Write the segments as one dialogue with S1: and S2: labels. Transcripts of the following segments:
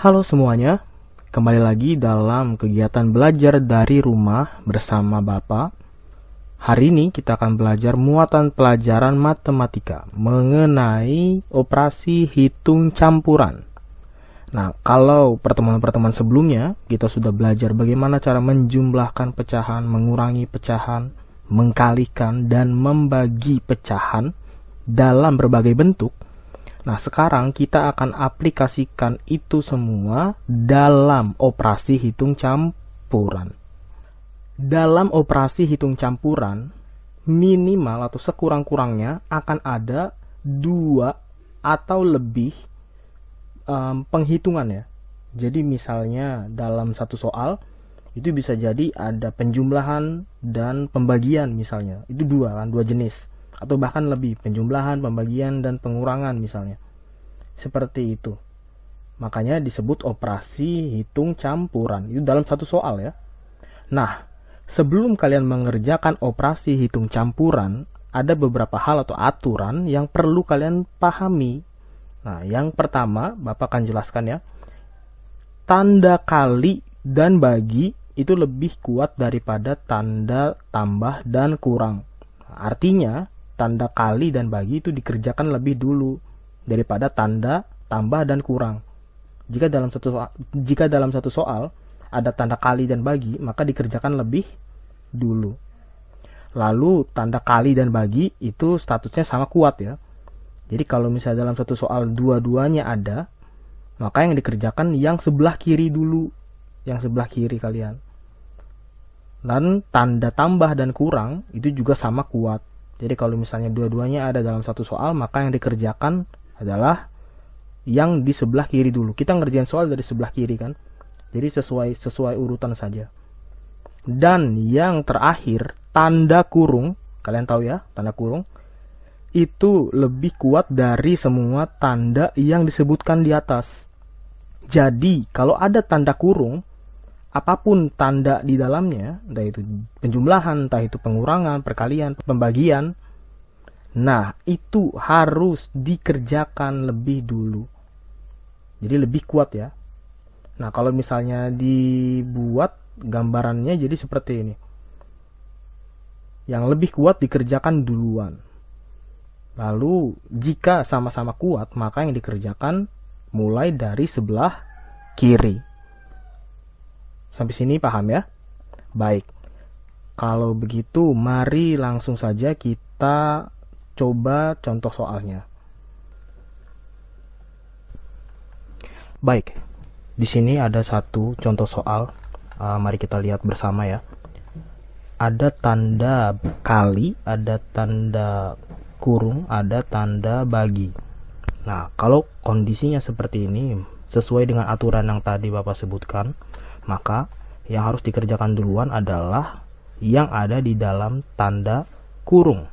S1: Halo semuanya, kembali lagi dalam kegiatan belajar dari rumah bersama Bapak. Hari ini kita akan belajar muatan pelajaran matematika mengenai operasi hitung campuran. Nah, kalau pertemuan-pertemuan sebelumnya kita sudah belajar bagaimana cara menjumlahkan pecahan, mengurangi pecahan, mengkalikan, dan membagi pecahan dalam berbagai bentuk. Nah, sekarang kita akan aplikasikan itu semua dalam operasi hitung campuran. Dalam operasi hitung campuran, minimal atau sekurang-kurangnya akan ada 2 atau lebih penghitungan ya. Jadi misalnya dalam satu soal, itu bisa jadi ada penjumlahan dan pembagian misalnya. Itu dua jenis. Atau bahkan lebih, penjumlahan, pembagian, dan pengurangan misalnya. Seperti itu. Makanya disebut operasi hitung campuran. Itu dalam satu soal ya. Nah, sebelum kalian mengerjakan operasi hitung campuran, ada beberapa hal atau aturan yang perlu kalian pahami. Nah, yang pertama, Bapak akan jelaskan ya. Tanda kali dan bagi itu lebih kuat daripada tanda tambah dan kurang. Artinya, tanda kali dan bagi itu dikerjakan lebih dulu daripada tanda tambah dan kurang. Jika dalam satu soal ada tanda kali dan bagi, maka dikerjakan lebih dulu. Lalu tanda kali dan bagi itu statusnya sama kuat ya. Jadi kalau misalnya dalam satu soal dua-duanya ada, maka yang dikerjakan yang sebelah kiri dulu, yang sebelah kiri kalian. Dan tanda tambah dan kurang itu juga sama kuat. Jadi kalau misalnya dua-duanya ada dalam satu soal, maka yang dikerjakan adalah yang di sebelah kiri dulu. Kita ngerjain soal dari sebelah kiri kan. Jadi sesuai urutan saja. Dan yang terakhir, tanda kurung, kalian tahu ya, tanda kurung itu lebih kuat dari semua tanda yang disebutkan di atas. Jadi, kalau ada tanda kurung, apapun tanda di dalamnya, entah itu penjumlahan, entah itu pengurangan, perkalian, pembagian, nah itu harus dikerjakan lebih dulu. Jadi lebih kuat ya. Nah, kalau misalnya dibuat gambarannya jadi seperti ini. Yang lebih kuat dikerjakan duluan. Lalu jika sama-sama kuat, maka yang dikerjakan mulai dari sebelah kiri. Sampai sini paham ya? Baik. Kalau begitu, mari langsung saja kita coba contoh soalnya. Baik. Di sini ada satu contoh soal. Mari kita lihat bersama ya. Ada tanda kali, ada tanda kurung, ada tanda bagi. Nah, kalau kondisinya seperti ini, sesuai dengan aturan yang tadi Bapak sebutkan, maka yang harus dikerjakan duluan adalah yang ada di dalam tanda kurung.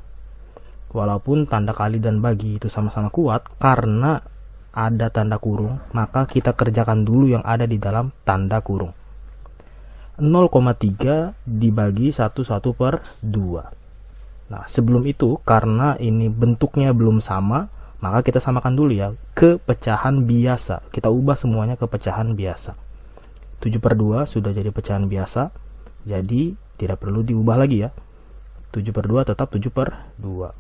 S1: Walaupun tanda kali dan bagi itu sama-sama kuat, karena ada tanda kurung, maka kita kerjakan dulu yang ada di dalam tanda kurung. 0,3 dibagi 1/2. Nah, sebelum itu, karena ini bentuknya belum sama, maka kita samakan dulu ya ke pecahan biasa. Kita ubah semuanya ke pecahan biasa. 7/2 sudah jadi pecahan biasa, jadi tidak perlu diubah lagi ya. 7/2 tetap 7/2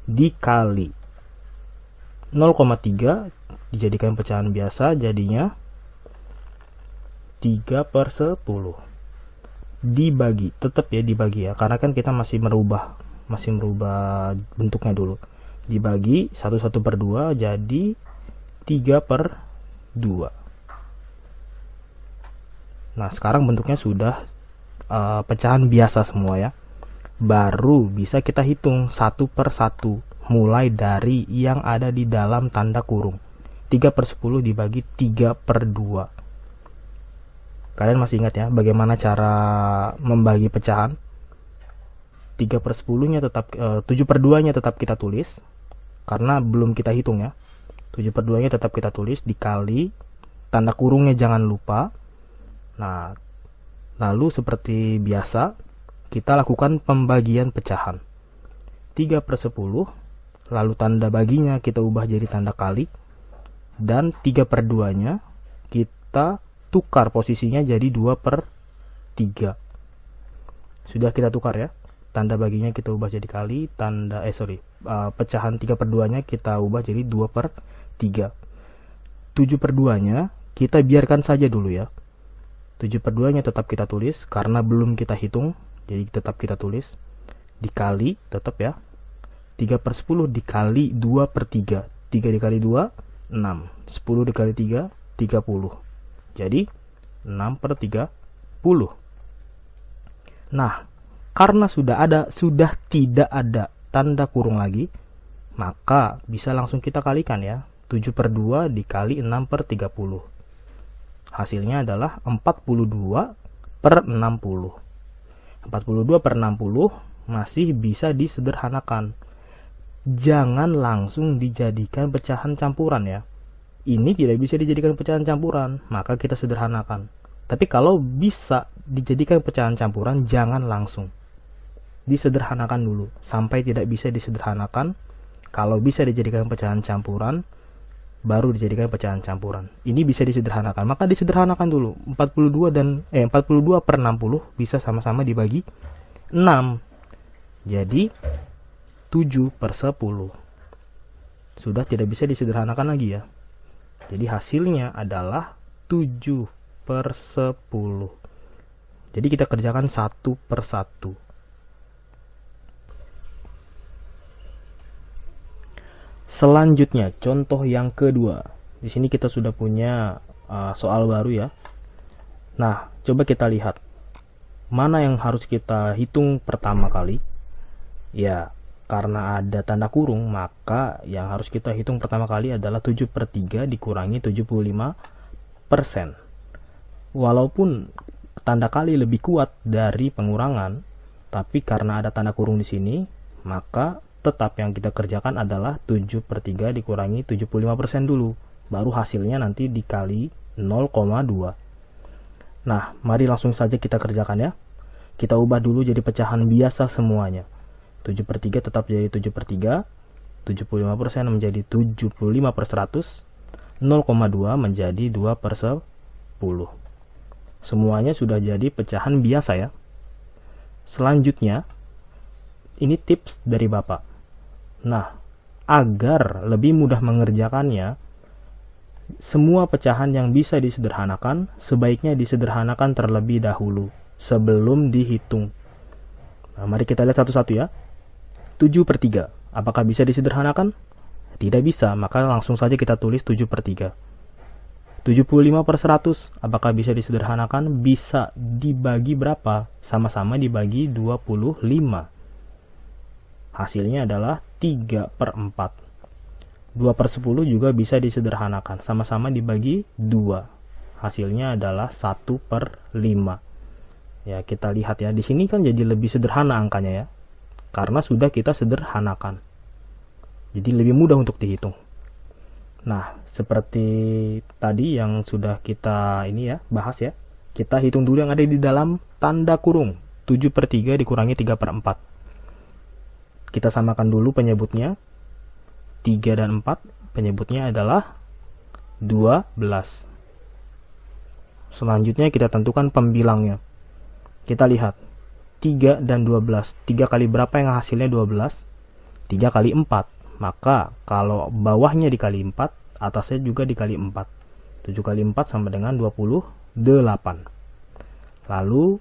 S1: dikali 0,3 dijadikan pecahan biasa, jadinya 3/10 dibagi, tetap ya dibagi ya, karena kan kita masih merubah bentuknya dulu. Dibagi 1/2 jadi 3/2. Nah, sekarang bentuknya sudah pecahan biasa semua ya. Baru bisa kita hitung satu per satu, mulai dari yang ada di dalam tanda kurung. 3/10 dibagi 3/2. Kalian masih ingat ya bagaimana cara membagi pecahan? 3/10-nya tetap 7/2-nya tetap kita tulis karena belum kita hitung ya. 7/2-nya tetap kita tulis dikali tanda kurungnya jangan lupa. Nah, lalu seperti biasa kita lakukan pembagian pecahan. 3/10, lalu tanda baginya kita ubah jadi tanda kali, dan 3/2-nya kita tukar posisinya jadi 2 per 3. Sudah kita tukar ya. Tanda baginya kita ubah jadi kali, pecahan 3 per 2 nya kita ubah jadi 2 per 3. 7 per 2 nya kita biarkan saja dulu ya. 7 per 2 nya tetap kita tulis karena belum kita hitung, jadi tetap kita tulis. Dikali tetap ya, 3 per 10 dikali 2 per 3. 3 dikali 2, 6. 10 dikali 3, 30. Jadi 6 per 30. Nah, karena sudah tidak ada tanda kurung lagi, maka bisa langsung kita kalikan ya. 7 per 2 dikali 6 per 30. Hasilnya adalah 42 per 60. 42 per 60 masih bisa disederhanakan. Jangan langsung dijadikan pecahan campuran ya. Ini tidak bisa dijadikan pecahan campuran, maka kita sederhanakan. Tapi kalau bisa dijadikan pecahan campuran, jangan langsung. Disederhanakan dulu sampai tidak bisa disederhanakan. Kalau bisa dijadikan pecahan campuran, baru dijadikan pecahan campuran. Ini bisa disederhanakan, maka disederhanakan dulu. 42 per 60 bisa sama-sama dibagi 6. Jadi 7 per 10. Sudah tidak bisa disederhanakan lagi ya. Jadi hasilnya adalah 7 per 10. Jadi kita kerjakan 1 per 1. Selanjutnya, contoh yang kedua. Di sini kita sudah punya soal baru ya. Nah, coba kita lihat. Mana yang harus kita hitung pertama kali? Ya, karena ada tanda kurung, maka yang harus kita hitung pertama kali adalah 7 per 3 dikurangi 75%. Walaupun tanda kali lebih kuat dari pengurangan, tapi karena ada tanda kurung di sini, maka tetap yang kita kerjakan adalah 7 per 3 dikurangi 75% dulu. Baru hasilnya nanti dikali 0,2. Nah, mari langsung saja kita kerjakan ya. Kita ubah dulu jadi pecahan biasa semuanya. 7 per 3 tetap jadi 7 per 3, 75% menjadi 75 per 100, 0,2 menjadi 2 per 10. Semuanya sudah jadi pecahan biasa ya. Selanjutnya, ini tips dari Bapak. Nah, agar lebih mudah mengerjakannya, semua pecahan yang bisa disederhanakan, sebaiknya disederhanakan terlebih dahulu, sebelum dihitung. Nah, mari kita lihat satu-satu ya. 7 per 3, apakah bisa disederhanakan? Tidak bisa, maka langsung saja kita tulis 7 per 3. 75 per 100, apakah bisa disederhanakan? Bisa. Dibagi berapa? Sama-sama dibagi 25. Hasilnya adalah 3 per 4. 2 per 10 juga bisa disederhanakan. Sama-sama dibagi 2. Hasilnya adalah 1 per 5. Ya, kita lihat ya. Di sini kan jadi lebih sederhana angkanya ya. Karena sudah kita sederhanakan. Jadi lebih mudah untuk dihitung. Nah, seperti tadi yang sudah kita bahas ya. Kita hitung dulu yang ada di dalam tanda kurung. 7 per 3 dikurangi 3 per 4. Kita samakan dulu penyebutnya. 3 dan 4 penyebutnya adalah 12. Selanjutnya kita tentukan pembilangnya. Kita lihat 3 dan 12. 3 kali berapa yang hasilnya 12? 3 kali 4. Maka kalau bawahnya dikali 4, atasnya juga dikali 4. 7 kali 4 sama dengan 28. Lalu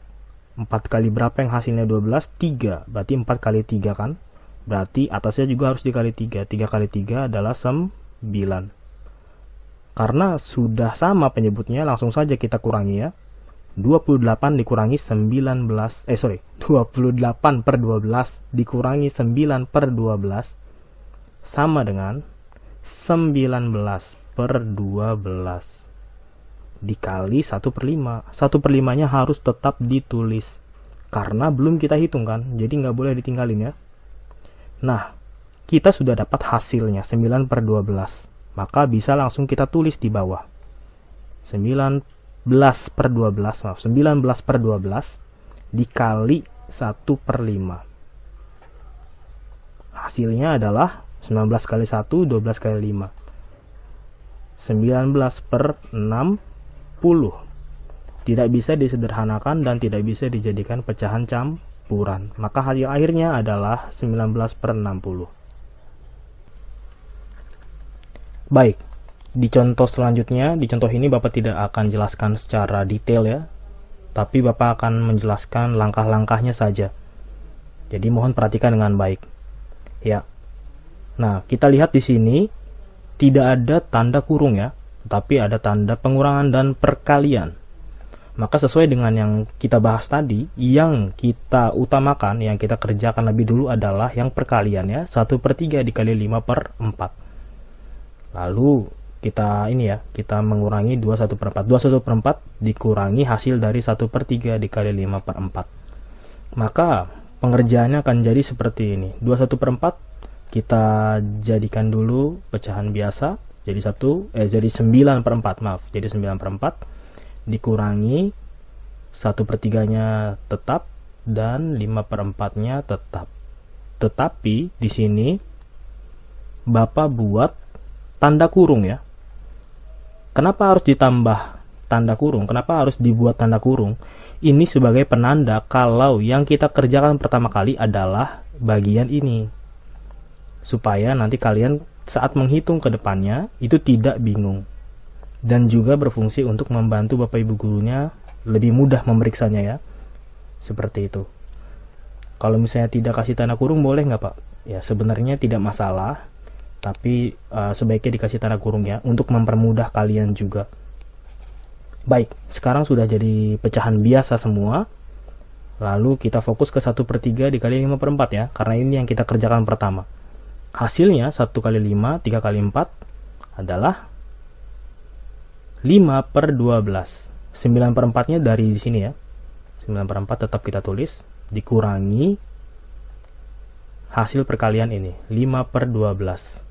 S1: 4 kali berapa yang hasilnya 12? 3. Berarti 4 kali 3 kan? Berarti atasnya juga harus dikali 3. 3 kali 3 adalah 9. Karena sudah sama penyebutnya, langsung saja kita kurangi ya. 28 dikurangi 28 per 12 dikurangi 9 per 12 sama dengan 19 per 12 dikali 1 per 5. 1 per 5 nya harus tetap ditulis karena belum kita hitung kan, jadi nggak boleh ditinggalin ya. Nah, kita sudah dapat hasilnya 9 per 12, maka bisa langsung kita tulis di bawah 19 per 12 dikali 1 per 5. Hasilnya adalah 19 kali 1, 12 kali 5. 19 per 6 Tidak bisa disederhanakan dan tidak bisa dijadikan pecahan campuran. Maka hasil akhirnya adalah 19/60. Baik, di contoh selanjutnya, di contoh ini Bapak tidak akan jelaskan secara detail ya, tapi Bapak akan menjelaskan langkah-langkahnya saja. Jadi mohon perhatikan dengan baik. Ya. Nah, kita lihat di sini tidak ada tanda kurung ya, tapi ada tanda pengurangan dan perkalian. Maka sesuai dengan yang kita bahas tadi, yang kita utamakan, yang kita kerjakan lebih dulu adalah yang perkalian ya, 1/3 dikali 5/4. Lalu kita kita mengurangi 21/4. 21/4 dikurangi hasil dari 1/3 dikali 5/4. Maka pengerjaannya akan jadi seperti ini. 21/4 kita jadikan dulu pecahan biasa, jadi 9/4, maaf. Jadi 9/4 dikurangi 1/3-nya tetap dan 5/4-nya tetap. Tetapi di sini Bapak buat tanda kurung ya. Kenapa harus ditambah tanda kurung? Kenapa harus dibuat tanda kurung? Ini sebagai penanda kalau yang kita kerjakan pertama kali adalah bagian ini. Supaya nanti kalian saat menghitung ke depannya itu tidak bingung. Dan juga berfungsi untuk membantu Bapak Ibu gurunya lebih mudah memeriksanya ya. Seperti itu. Kalau misalnya tidak kasih tanda kurung boleh nggak Pak? Ya sebenarnya tidak masalah. Tapi sebaiknya dikasih tanda kurung ya, untuk mempermudah kalian juga. Baik, sekarang sudah jadi pecahan biasa semua. Lalu kita fokus ke 1/3 dikali 5/4 ya, karena ini yang kita kerjakan pertama. Hasilnya 1 kali 5, 3 kali 4 adalah 5/12. 9/4-nya dari sini ya. 9/4 tetap kita tulis, dikurangi hasil perkalian ini, 5/12.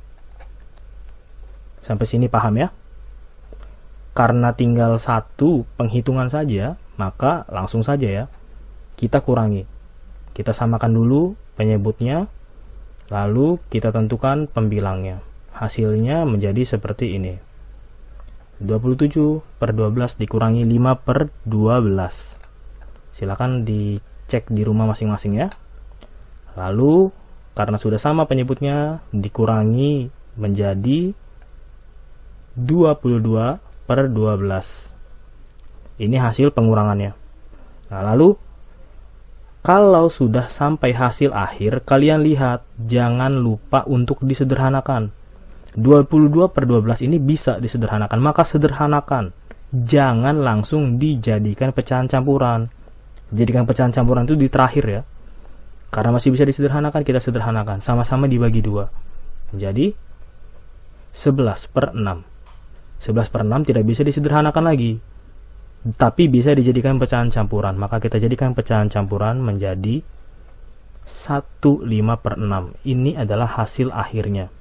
S1: Sampai sini paham ya? Karena tinggal satu penghitungan saja, maka langsung saja ya, kita kurangi. Kita samakan dulu penyebutnya, lalu kita tentukan pembilangnya. Hasilnya menjadi seperti ini. 27/12 dikurangi 5/12. Silakan dicek di rumah masing-masing ya. Lalu, karena sudah sama penyebutnya, dikurangi menjadi 22/12. Ini hasil pengurangannya. Nah, lalu kalau sudah sampai hasil akhir, kalian lihat, jangan lupa untuk disederhanakan. 22/12 ini bisa disederhanakan, maka sederhanakan. Jangan langsung dijadikan pecahan campuran. Jadikan pecahan campuran itu di terakhir ya. Karena masih bisa disederhanakan, kita sederhanakan. Sama-sama dibagi 2. Jadi 11/6. 11/6 tidak bisa disederhanakan lagi, tapi bisa dijadikan pecahan campuran. Maka kita jadikan pecahan campuran menjadi 1/5/6. Ini adalah hasil akhirnya.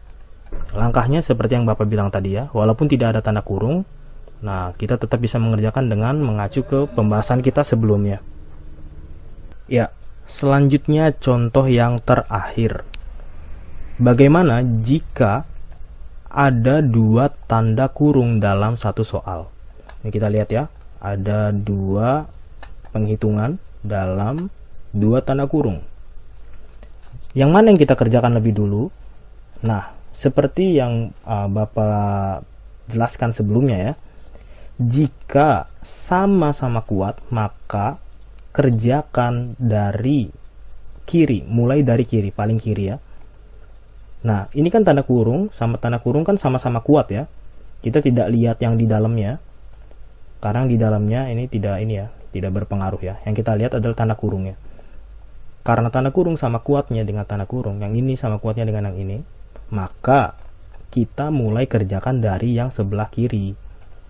S1: Langkahnya seperti yang Bapak bilang tadi ya, walaupun tidak ada tanda kurung. Nah, kita tetap bisa mengerjakan dengan mengacu ke pembahasan kita sebelumnya. Ya, selanjutnya contoh yang terakhir. Bagaimana jika ada 2 tanda kurung dalam satu soal? Ini kita lihat ya, ada 2 penghitungan dalam 2 tanda kurung. Yang mana yang kita kerjakan lebih dulu? Nah, seperti yang Bapak jelaskan sebelumnya ya, jika sama-sama kuat, maka kerjakan dari kiri, mulai dari kiri, paling kiri ya. Nah, ini kan tanda kurung sama tanda kurung kan sama-sama kuat ya. Kita tidak lihat yang di dalamnya. Karena di dalamnya ini tidak berpengaruh ya. Yang kita lihat adalah tanda kurungnya. Karena tanda kurung sama kuatnya dengan tanda kurung, yang ini sama kuatnya dengan yang ini, maka kita mulai kerjakan dari yang sebelah kiri.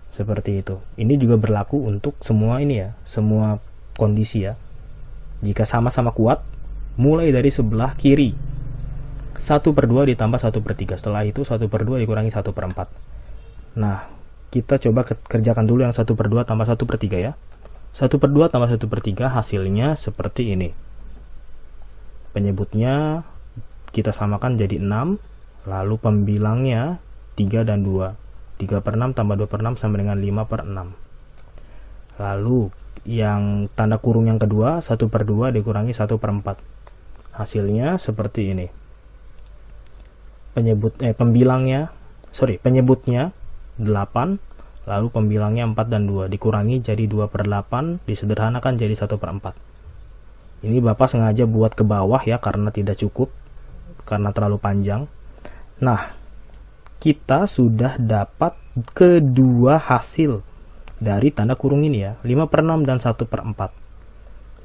S1: Seperti itu. Ini juga berlaku untuk semua ini ya, semua kondisi ya. Jika sama-sama kuat, mulai dari sebelah kiri. 1/2 ditambah 1/3. Setelah itu 1/2 dikurangi 1/4. Nah, kita coba kerjakan dulu yang 1/2 tambah 1/3 ya. 1/2 tambah 1/3 hasilnya seperti ini. Penyebutnya kita samakan jadi 6. Lalu pembilangnya 3 dan 2. 3/6 tambah 2/6 sama dengan 5/6. Lalu yang tanda kurung yang kedua, 1/2 dikurangi 1/4. Hasilnya seperti ini. Penyebutnya 8, lalu pembilangnya 4 dan 2 dikurangi jadi 2/8, disederhanakan jadi 1/4. Ini Bapak sengaja buat ke bawah ya, karena tidak cukup, karena terlalu panjang. Nah, kita sudah dapat kedua hasil dari tanda kurung ini ya, 5/6 dan 1/4.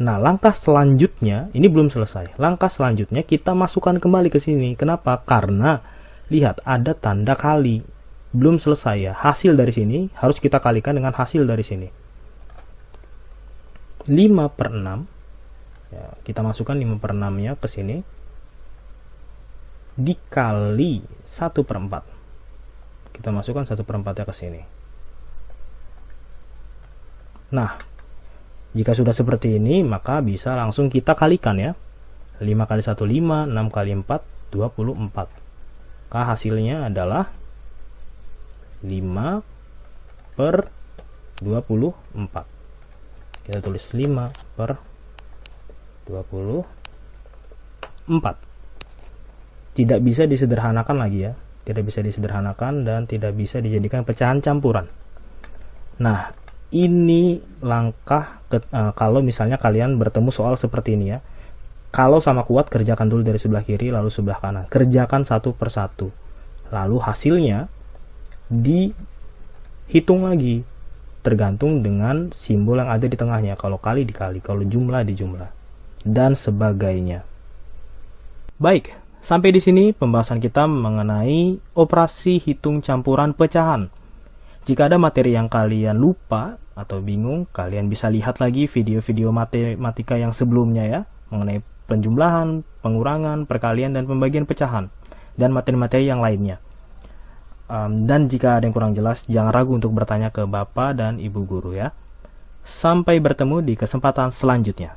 S1: Nah, langkah selanjutnya, ini belum selesai. Langkah selanjutnya kita masukkan kembali ke sini. Kenapa? Karena lihat ada tanda kali. Belum selesai ya. Hasil dari sini harus kita kalikan dengan hasil dari sini. 5/6. Ya, kita masukkan 5/6-nya ke sini. Dikali 1/4. Kita masukkan 1/4-nya ke sini. Nah, jika sudah seperti ini, maka bisa langsung kita kalikan ya. 5 kali 1, 5, 6 kali 4, 24. Maka hasilnya adalah 5/24. Kita tulis 5/24. Tidak bisa disederhanakan lagi ya. Tidak bisa disederhanakan dan tidak bisa dijadikan pecahan campuran. Nah, ini langkah kalau misalnya kalian bertemu soal seperti ini ya. Kalau sama kuat, kerjakan dulu dari sebelah kiri lalu sebelah kanan. Kerjakan satu persatu. Lalu hasilnya dihitung lagi. Tergantung dengan simbol yang ada di tengahnya. Kalau kali dikali, kalau jumlah dijumlah. Dan sebagainya. Baik, sampai di sini pembahasan kita mengenai operasi hitung campuran pecahan. Jika ada materi yang kalian lupa atau bingung, kalian bisa lihat lagi video-video matematika yang sebelumnya ya, mengenai penjumlahan, pengurangan, perkalian, dan pembagian pecahan, dan materi-materi yang lainnya. Dan jika ada yang kurang jelas, jangan ragu untuk bertanya ke Bapak dan Ibu Guru ya. Sampai bertemu di kesempatan selanjutnya.